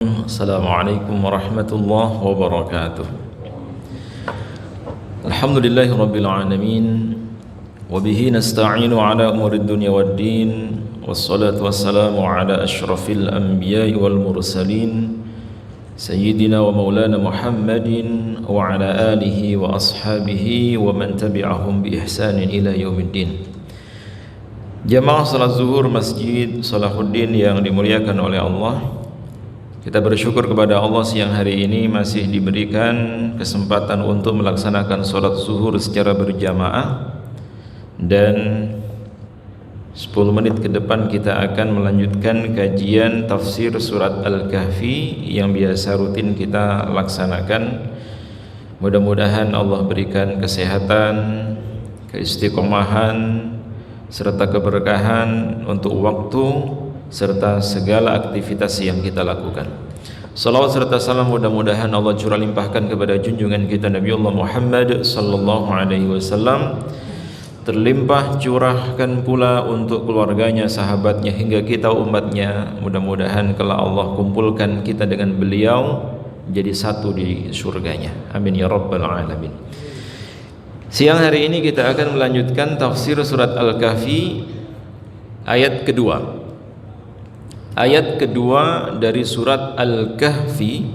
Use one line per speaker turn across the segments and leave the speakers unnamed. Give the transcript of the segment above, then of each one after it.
Assalamualaikum warahmatullahi wabarakatuh. Alhamdulillahi rabbil alamin, wabihi nasta'inu ala umurid dunya waddin, wassalatu wassalamu ala ashrafil anbiya'i wal mursalin, sayyidina wa maulana Muhammadin wa ala alihi wa ashabihi wa man tabi'ahum bi ihsanin ila yaumiddin. Jamaah salat zuhur Masjid Salahuddin yang dimuliakan oleh Allah, kita bersyukur kepada Allah siang hari ini masih diberikan kesempatan untuk melaksanakan sholat zuhur secara berjamaah, dan 10 menit ke depan kita akan melanjutkan kajian tafsir surat Al-Kahfi yang biasa rutin kita laksanakan. Mudah-mudahan Allah berikan kesehatan, keistiqomahan, serta keberkahan untuk waktu serta segala aktivitas yang kita lakukan. Salawat serta salam mudah-mudahan Allah curah limpahkan kepada junjungan kita Nabiullah Muhammad sallallahu alaihi wasallam, terlimpah curahkan pula untuk keluarganya, sahabatnya, hingga kita umatnya. Mudah-mudahan kelak Allah kumpulkan kita dengan beliau jadi satu di surganya. Amin ya rabbal alamin. Siang hari ini kita akan melanjutkan tafsir surat Al-Kahfi ayat kedua. Ayat kedua dari surat Al-Kahfi,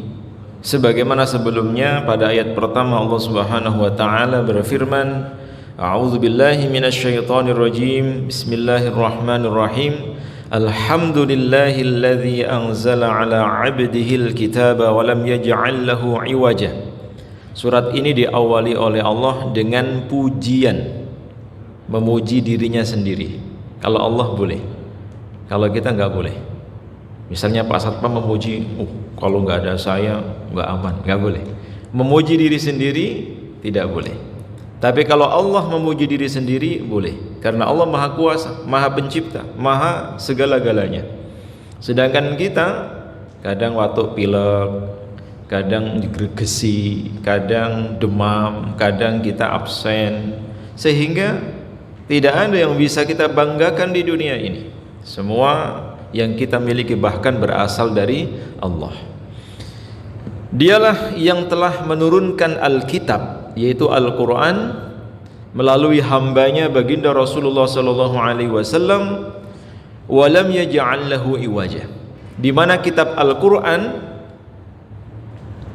sebagaimana sebelumnya pada ayat pertama Allah Subhanahu wa taala berfirman, A'udzubillahi minasyaitonirrajim. Bismillahirrahmanirrahim. Alhamdulillahilladzi anzala 'ala 'abdihil kitaba wa lam yaj'al lahu 'iwaja. Surat ini diawali oleh Allah dengan pujian, memuji dirinya sendiri. Kalau Allah boleh, kalau kita enggak boleh. Misalnya Pak Satpam memuji, kalau nggak ada saya nggak aman, nggak boleh. Memuji diri sendiri tidak boleh. Tapi kalau Allah memuji diri sendiri boleh, karena Allah Maha Kuasa, Maha Pencipta, Maha segala-galanya. Sedangkan kita kadang watuk pilek, kadang digregesi, kadang demam, kadang kita absen, sehingga tidak ada yang bisa kita banggakan di dunia ini. Semua yang kita miliki bahkan berasal dari Allah. Dialah yang telah menurunkan Alkitab, yaitu Al-Quran, melalui hambanya baginda Rasulullah sallallahu alaihi wasallam, walam yaj'al lahu iwaja, di mana kitab Al-Quran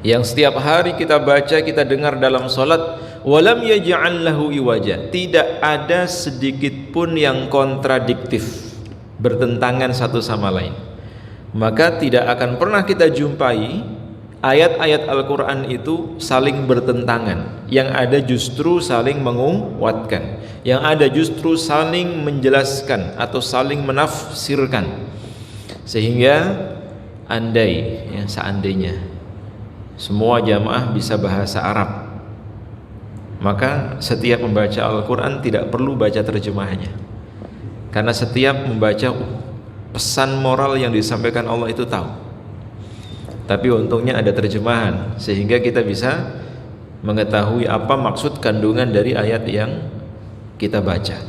yang setiap hari kita baca, kita dengar dalam salat, walam yaj'al lahu iwaja, tidak ada sedikit pun yang kontradiktif, bertentangan satu sama lain. Maka tidak akan pernah kita jumpai ayat-ayat Al-Quran itu saling bertentangan. Yang ada justru saling menguatkan, yang ada justru saling menjelaskan atau saling menafsirkan. Sehingga seandainya semua jamaah bisa bahasa Arab, maka setiap membaca Al-Quran tidak perlu baca terjemahannya, karena setiap membaca pesan moral yang disampaikan Allah itu tahu. Tapi untungnya ada terjemahan, sehingga kita bisa mengetahui apa maksud kandungan dari ayat yang kita baca.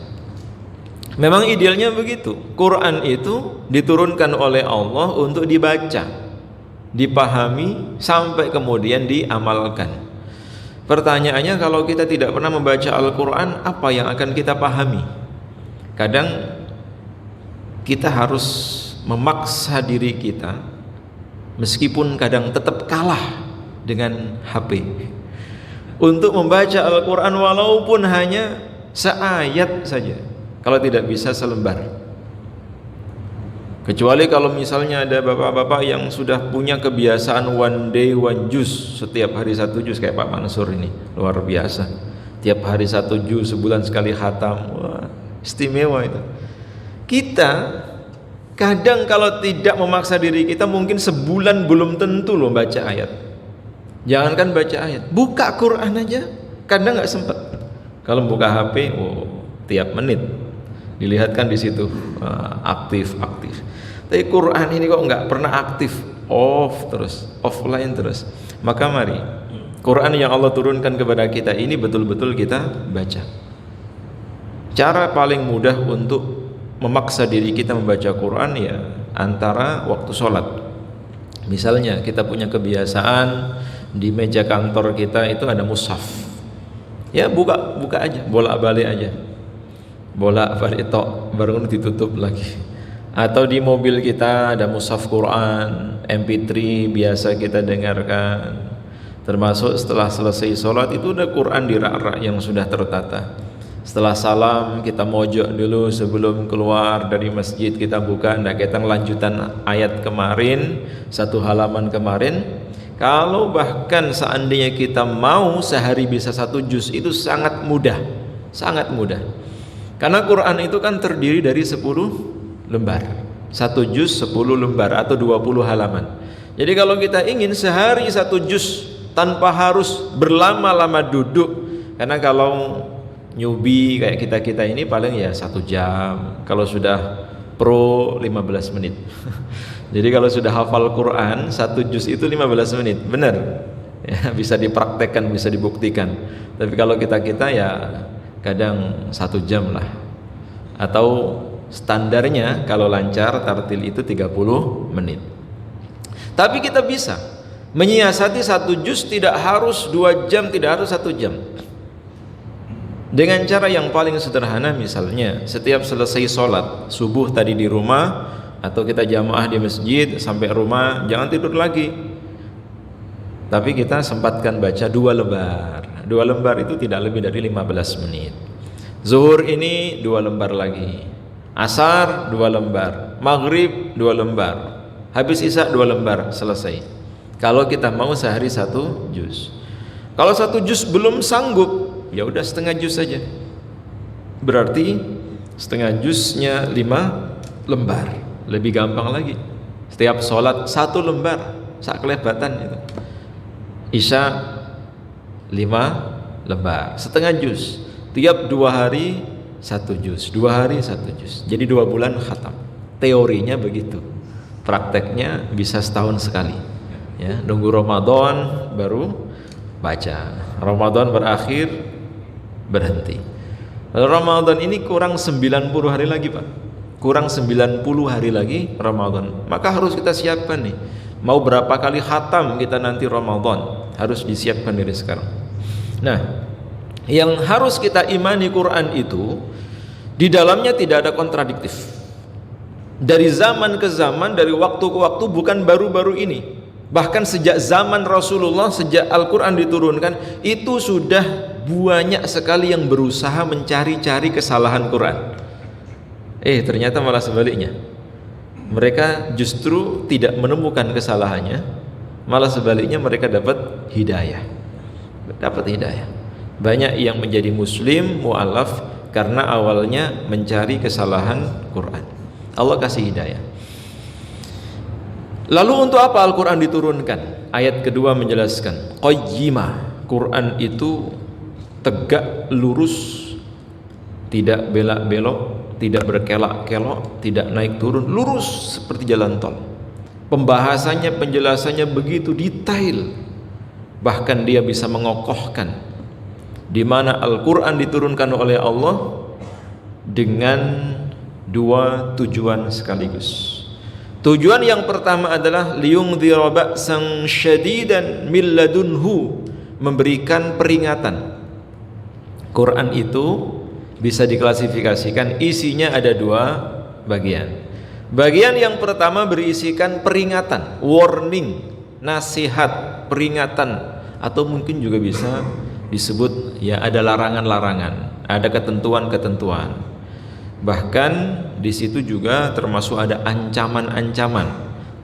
Memang idealnya begitu. Quran itu diturunkan oleh Allah untuk dibaca, dipahami, sampai kemudian diamalkan. Pertanyaannya, kalau kita tidak pernah membaca Al-Quran, apa yang akan kita pahami? Kadang kita harus memaksa diri kita, meskipun kadang tetap kalah dengan HP, untuk membaca Al-Quran walaupun hanya seayat saja, kalau tidak bisa selembar. Kecuali kalau misalnya ada bapak-bapak yang sudah punya kebiasaan one day one juz, setiap hari 1 juz, kayak Pak Mansur ini, luar biasa. Tiap hari 1 juz, sebulan sekali khatam. Wah, istimewa itu. Kita kadang kalau tidak memaksa diri kita, mungkin sebulan belum tentu loh baca ayat. Jangankan baca ayat, buka Quran aja kadang nggak sempat. Kalau buka HP, tiap menit dilihatkan di situ aktif. Tapi Quran ini kok nggak pernah aktif, offline terus. Maka mari Quran yang Allah turunkan kepada kita ini betul-betul kita baca. Cara paling mudah untuk memaksa diri kita membaca Quran ya antara waktu sholat. Misalnya kita punya kebiasaan di meja kantor kita itu ada mushaf. Ya buka aja, bolak-balik aja. Bolak-balik tok, baru ditutup lagi. Atau di mobil kita ada mushaf Quran, MP3 biasa kita dengarkan. Termasuk setelah selesai sholat itu ada Quran di rak-rak yang sudah tertata. Setelah salam kita mojok dulu sebelum keluar dari masjid, kita buka, ndak kita lanjutan ayat kemarin, satu halaman kemarin. Kalau bahkan seandainya kita mau sehari bisa 1 juz, itu sangat mudah, sangat mudah. Karena Quran itu kan terdiri dari 10 lembar, 1 juz 10 lembar atau 20 halaman. Jadi kalau kita ingin sehari 1 juz tanpa harus berlama-lama duduk, karena kalau newbie kayak kita ini paling ya 1 jam, kalau sudah pro 15 menit. Jadi kalau sudah hafal Quran 1 juz itu 15 menit, benar ya, bisa dipraktekkan, bisa dibuktikan. Tapi kalau kita ya kadang 1 jam lah, atau standarnya kalau lancar tartil itu 30 menit. Tapi kita bisa menyiasati 1 juz, tidak harus 2 jam, tidak harus 1 jam. Dengan cara yang paling sederhana, misalnya setiap selesai sholat subuh tadi di rumah, atau kita jamaah di masjid sampai rumah, jangan tidur lagi, tapi kita sempatkan baca 2 lembar. 2 lembar itu tidak lebih dari 15 menit. Zuhur ini 2 lembar lagi, asar 2 lembar, maghrib 2 lembar, habis isya 2 lembar, selesai. Kalau kita mau sehari 1 juz. Kalau 1 juz belum sanggup, ya udah setengah juz saja. Berarti setengah juznya 5 lembar, lebih gampang lagi. Setiap sholat 1 lembar, sak kelebatan itu. Isya 5 lembar, setengah juz. Tiap 2 hari 1 juz, 2 hari 1 juz. Jadi 2 bulan khatam. Teorinya begitu, prakteknya bisa setahun sekali. Ya, nunggu Ramadan baru baca. Ramadan berakhir berhenti. Ramadan ini kurang 90 hari lagi, Pak. Kurang 90 hari lagi Ramadan. Maka harus kita siapkan nih. Mau berapa kali khatam kita nanti Ramadan, harus disiapkan dari sekarang. Nah, yang harus kita imani Quran itu di dalamnya tidak ada kontradiktif. Dari zaman ke zaman, dari waktu ke waktu, bukan baru-baru ini. Bahkan sejak zaman Rasulullah, sejak Al-Quran diturunkan, itu sudah banyak sekali yang berusaha mencari-cari kesalahan Quran. Ternyata malah sebaliknya. Mereka justru tidak menemukan kesalahannya, malah sebaliknya mereka dapat hidayah. Dapat hidayah. Banyak yang menjadi muslim, mu'alaf, karena awalnya mencari kesalahan Quran. Allah kasih hidayah. Lalu untuk apa Al-Quran diturunkan? Ayat kedua menjelaskan, qayyimah. Quran itu tegak lurus, tidak belak-belok, tidak berkelak-kelok, tidak naik turun, lurus seperti jalan tol. Pembahasannya, penjelasannya begitu detail, bahkan dia bisa mengokohkan di mana Al-Quran diturunkan oleh Allah dengan 2 tujuan sekaligus. Tujuan yang pertama adalah liyungdhira ba'san syadidan min ladunhu, memberikan peringatan. Quran itu bisa diklasifikasikan isinya ada 2 bagian. Bagian yang pertama berisikan peringatan, warning, nasihat, peringatan, atau mungkin juga bisa disebut ya ada larangan-larangan, ada ketentuan-ketentuan. Bahkan di situ juga termasuk ada ancaman-ancaman.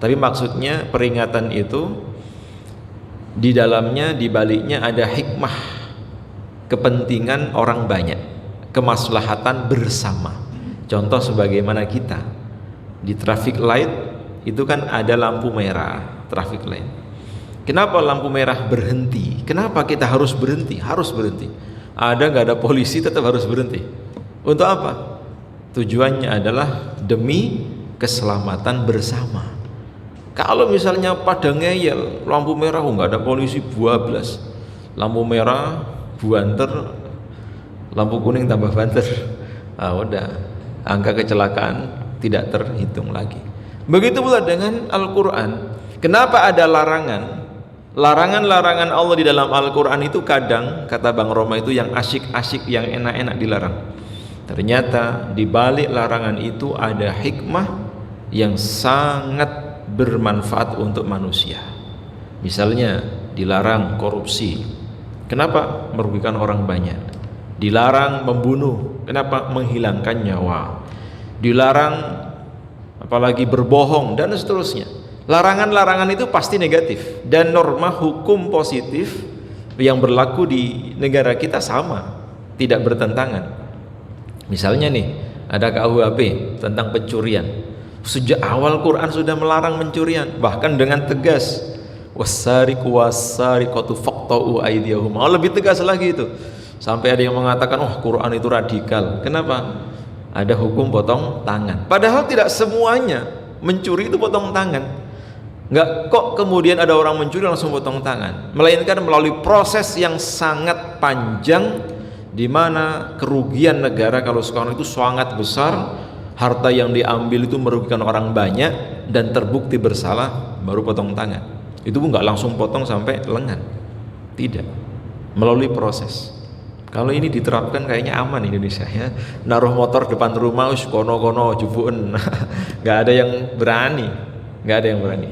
Tapi maksudnya peringatan itu di dalamnya, di baliknya ada hikmah, kepentingan orang banyak, kemaslahatan bersama. Contoh sebagaimana kita di traffic light itu kan ada lampu merah, traffic light. Kenapa lampu merah berhenti? Kenapa kita harus berhenti? Harus berhenti. Ada nggak ada polisi tetap harus berhenti. Untuk apa? Tujuannya adalah demi keselamatan bersama. Kalau misalnya pada ngeyel, lampu merah nggak ada polisi, bablas. Lampu merah buanter, lampu kuning tambah banter, udah angka kecelakaan tidak terhitung lagi. Begitu pula dengan Al-Quran. Kenapa ada larangan? Larangan-larangan Allah di dalam Al-Quran itu kadang, kata Bang Roma, itu yang asyik-asyik, yang enak-enak dilarang. Ternyata di balik larangan itu ada hikmah yang sangat bermanfaat untuk manusia. Misalnya dilarang korupsi. Kenapa? Merugikan orang banyak. Dilarang membunuh. Kenapa? Menghilangkan nyawa. Dilarang apalagi berbohong dan seterusnya. Larangan-larangan itu pasti negatif, dan norma hukum positif yang berlaku di negara kita sama, tidak bertentangan. Misalnya nih, ada KUHP tentang pencurian. Sejak awal Quran sudah melarang pencurian, bahkan dengan tegas. Wassariqu wassariqatu faqta'u aydiyahum. Lebih tegas lagi itu. Sampai ada yang mengatakan, Quran itu radikal. Kenapa? Ada hukum potong tangan. Padahal tidak semuanya mencuri itu potong tangan. Enggak kok kemudian ada orang mencuri langsung potong tangan, melainkan melalui proses yang sangat panjang, di mana kerugian negara kalau sekarang itu sangat besar, harta yang diambil itu merugikan orang banyak dan terbukti bersalah, baru potong tangan. Itu pun enggak langsung potong sampai lengan, tidak, melalui proses. Kalau ini diterapkan kayaknya aman Indonesia ya. Naruh motor depan rumah, kono-kono jubuan, nggak ada yang berani, nggak ada yang berani.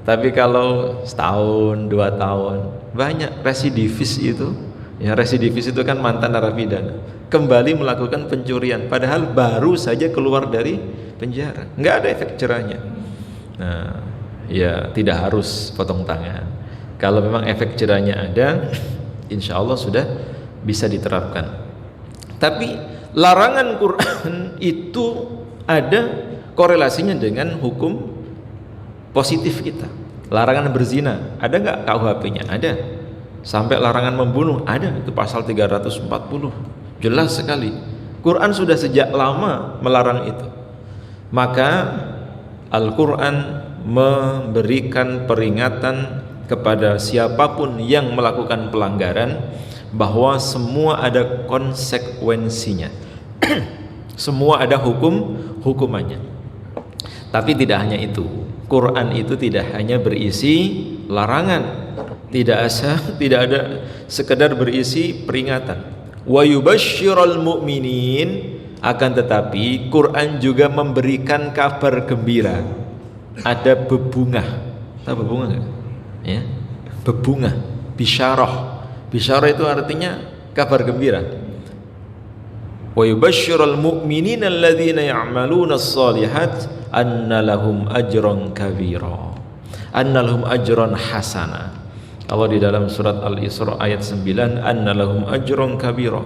Tapi kalau setahun, 2 tahun, banyak residivis itu. Ya, residivis itu kan mantan narapidana, kembali melakukan pencurian, padahal baru saja keluar dari penjara, nggak ada efek jerahnya. Nah, ya tidak harus potong tangan. Kalau memang efek jerahnya ada, insya Allah sudah bisa diterapkan. Tapi larangan Quran itu ada korelasinya dengan hukum positif kita. Larangan berzina, ada nggak KUHP-nya? Ada. Sampai larangan membunuh, ada, itu pasal 340. Jelas sekali. Quran sudah sejak lama melarang itu. Maka Al-Quran memberikan peringatan kepada siapapun yang melakukan pelanggaran bahwa semua ada konsekuensinya. Semua ada hukumannya. Tapi tidak hanya itu. Quran itu tidak hanya berisi larangan, tidak ada sekedar berisi peringatan. Wa yubashsyiral mu'minin, akan tetapi Quran juga memberikan kabar gembira. Ada bebungah. Tahu bebungah enggak? Ya. Bebungah, bisyarah. Bisyarah itu artinya kabar gembira. Wa yubashsyiral mu'minina alladzina ya'maluna ash-shalihat anna lahum ajran kabira, anna lahum ajran hasana. Kalau di dalam surat Al-Isra ayat 9, anna lahum ajran kabira.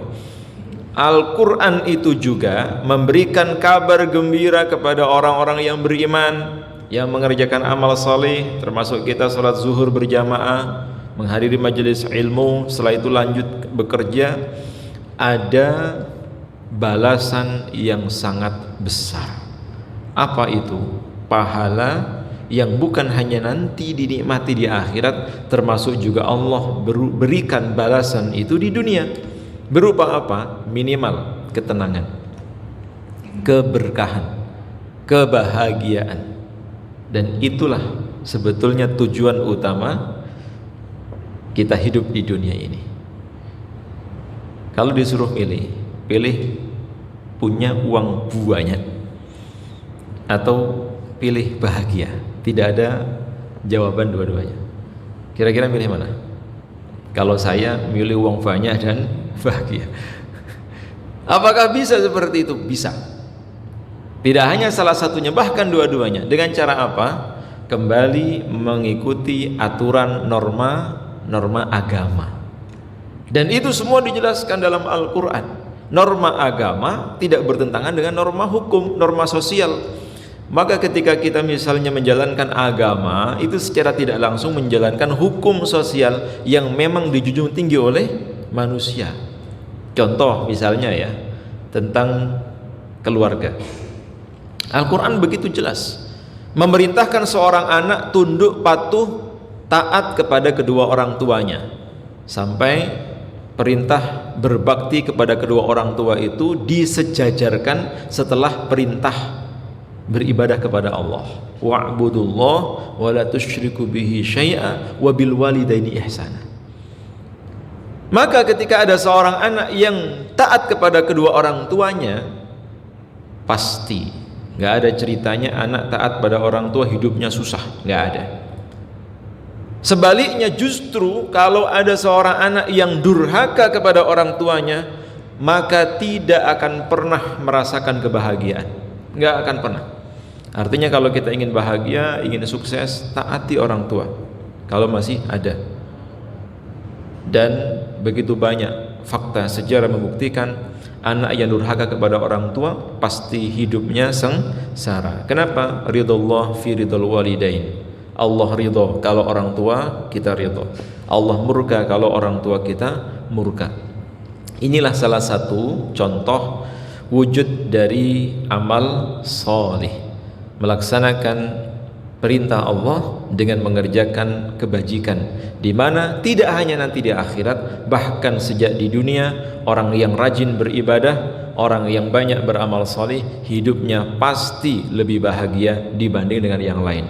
Al-Quran itu juga memberikan kabar gembira kepada orang-orang yang beriman, yang mengerjakan amal saleh, termasuk kita salat zuhur berjamaah, menghadiri majelis ilmu, setelah itu lanjut bekerja, ada balasan yang sangat besar. Apa itu? Pahala yang bukan hanya nanti dinikmati di akhirat, termasuk juga Allah berikan balasan itu di dunia. Berupa apa? Minimal ketenangan, keberkahan, kebahagiaan. Dan itulah sebetulnya tujuan utama kita hidup di dunia ini. Kalau disuruh pilih punya uang banyak atau pilih bahagia, tidak ada jawaban dua-duanya. Kira-kira milih mana? Kalau saya milih uang banyak dan bahagia. Apakah bisa seperti itu? Bisa. Tidak hanya salah satunya, bahkan dua-duanya. Dengan cara apa? Kembali mengikuti aturan norma agama. Dan itu semua dijelaskan dalam Al-Quran. Norma agama tidak bertentangan dengan norma hukum, norma sosial. Maka ketika kita misalnya menjalankan agama, itu secara tidak langsung menjalankan hukum sosial yang memang dijunjung tinggi oleh manusia. Contoh misalnya ya, tentang keluarga. Al-Quran begitu jelas memerintahkan seorang anak tunduk, patuh, taat kepada kedua orang tuanya, sampai perintah berbakti kepada kedua orang tua itu disejajarkan setelah perintah beribadah kepada Allah. Wa'budullah wa la tusyriku bihi syai'a wa bil walidaini ihsana. Maka ketika ada seorang anak yang taat kepada kedua orang tuanya, pasti nggak ada ceritanya anak taat pada orang tua hidupnya susah, nggak ada. Sebaliknya justru kalau ada seorang anak yang durhaka kepada orang tuanya, maka tidak akan pernah merasakan kebahagiaan, nggak akan pernah. Artinya kalau kita ingin bahagia, ingin sukses, taati orang tua kalau masih ada. Dan begitu banyak fakta sejarah membuktikan anak yang durhaka kepada orang tua pasti hidupnya sengsara. Kenapa? Ridullah fi ridul walidain. Allah ridho kalau orang tua kita ridho. Allah murka kalau orang tua kita murka. Inilah salah satu contoh wujud dari amal soleh, melaksanakan perintah Allah dengan mengerjakan kebajikan, di mana tidak hanya nanti di akhirat, bahkan sejak di dunia orang yang rajin beribadah, orang yang banyak beramal soleh, hidupnya pasti lebih bahagia dibanding dengan yang lain.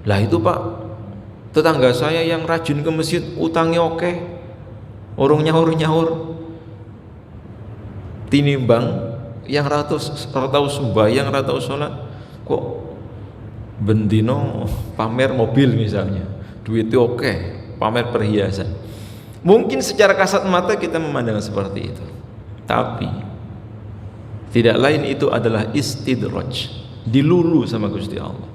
Lah itu Pak, tetangga saya yang rajin ke masjid, utangnya oke, urung nyaur-nyaur, tinimbang yang ratau sembahyang, ratau sholat, kok bendino pamer mobil misalnya, duitnya oke, pamer perhiasan. Mungkin secara kasat mata kita memandang seperti itu, tapi tidak lain itu adalah istidraj, dilulu sama Gusti Allah.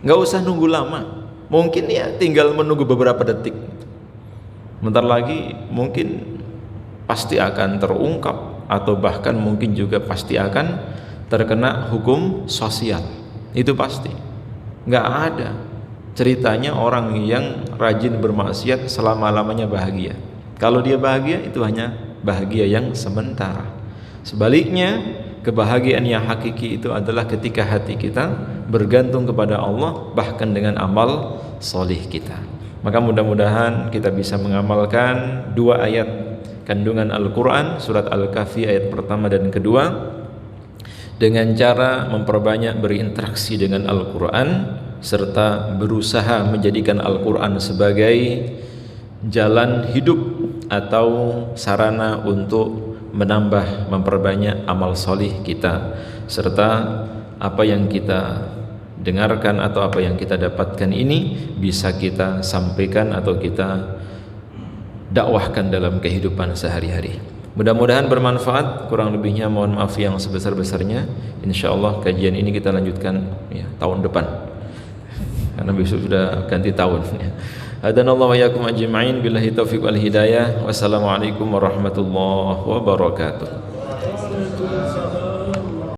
Nggak usah nunggu lama, mungkin ya tinggal menunggu beberapa detik, bentar lagi mungkin pasti akan terungkap, atau bahkan mungkin juga pasti akan terkena hukum sosial. Itu pasti. Nggak ada ceritanya orang yang rajin bermaksiat selama-lamanya bahagia. Kalau dia bahagia itu hanya bahagia yang sementara. Sebaliknya, kebahagiaan yang hakiki itu adalah ketika hati kita bergantung kepada Allah, bahkan dengan amal solih kita. Maka mudah-mudahan kita bisa mengamalkan dua ayat kandungan Al-Quran, surat Al-Kahfi ayat pertama dan kedua, dengan cara memperbanyak berinteraksi dengan Al-Quran, serta berusaha menjadikan Al-Quran sebagai jalan hidup atau sarana untuk menambah, memperbanyak amal solih kita, serta apa yang kita dengarkan atau apa yang kita dapatkan ini bisa kita sampaikan atau kita dakwahkan dalam kehidupan sehari-hari. Mudah-mudahan bermanfaat. Kurang lebihnya mohon maaf yang sebesar-besarnya. InsyaAllah kajian ini kita lanjutkan ya, tahun depan, karena besok sudah ganti tahun ya. Hadanallahu wa iyyakum ajma'in, billahi taufiq wal hidayah. Wassalamualaikum warahmatullahi wabarakatuh.